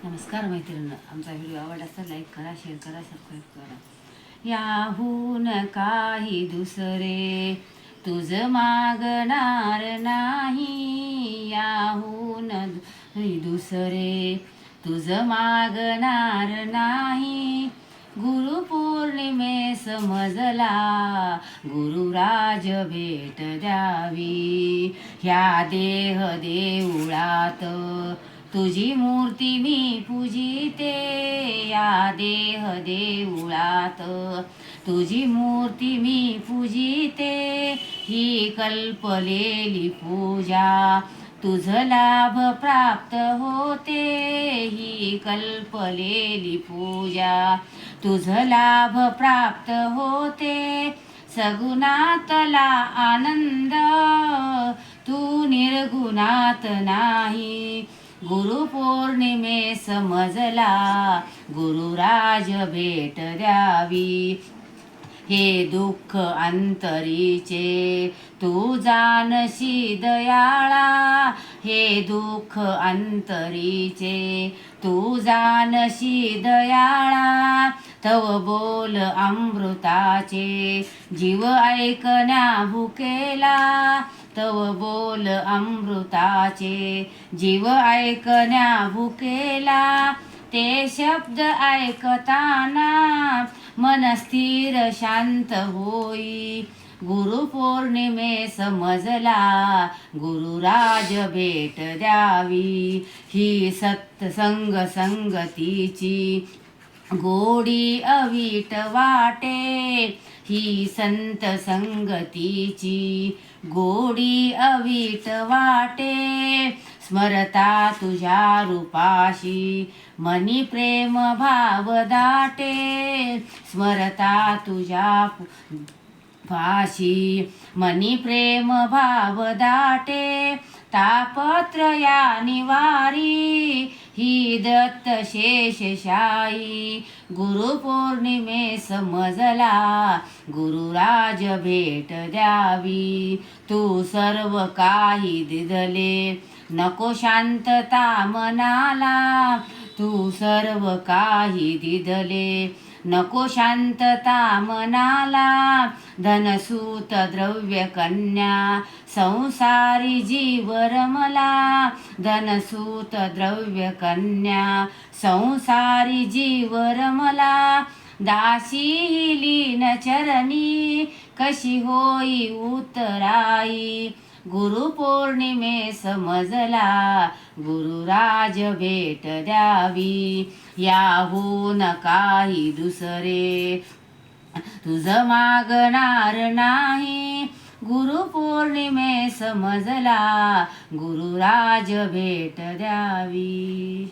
नमस्कार मैत्रिणी, आमचा व्हिडिओ आवडला तर लाईक करा, शेअर करा, सबस्क्राईब करा. याहून काही दुसरे तुझ मागणार नाही, याहून दुसरे तुझ मागणार नाही. गुरुपौर्णिमे समजला गुरुराज भेट द्यावी, ह्या देह देऊळात तुझी मूर्ती मी पूजिते, या देह देऊळात तुझी मूर्ती मी पूजिते. ही कल्पलेली पूजा तुझ लाभ प्राप्त होते, ही कल्पलेली पूजा तुझ लाभ प्राप्त होते. सगुणातला आनंद तू निर्गुणात नाही, गुरुपौर्णिमे समजला गुरुराज भेट द्यावी. हे दुःख अंतरीचे तू जानशी दयाळा, हे दुःख अंतरीचे तू जानशी दयाळा. तव बोल अमृताचे जीव ऐकण्या भुकेला, तव बोल अमृताचे जीव ऐकण्या भुकेला. ते शब्द ऐकताना मन स्थिर शांत होई, गुरुपौर्णिमे समजला गुरुराज भेट द्यावी. ही सत्संग संगतीची गोडी अवीट वाटे, ही संत संगतीची गोडी अवीट वाटे. स्मरता तुझ्या रूपाशी मनी प्रेम भाव दाटे, स्मरता तुझ्या पाशी मनी प्रेम भाव दाटे. तापत्रया निवारी ही दत्त शेषशायी, गुरुपौर्णिमे समजला गुरुराज भेट द्यावी. तू सर्व काही दिदले नको शांतता मनाला, तू सर्व काही दिदले नको शांतता मनाला. धनसूत द्रव्य कन्या संसारी जीव रमला, धनसूत द्रव्य कन्या संसारी जीव रमला. दासी लीन चरणी कशी होई उतराई, गुरुपौर्णिमे समजला गुरुराज भेट द्यावी. याहून काही दुसरे तुझ मागणार नाही, गुरुपौर्णिमे समजला गुरुराज भेट द्यावी.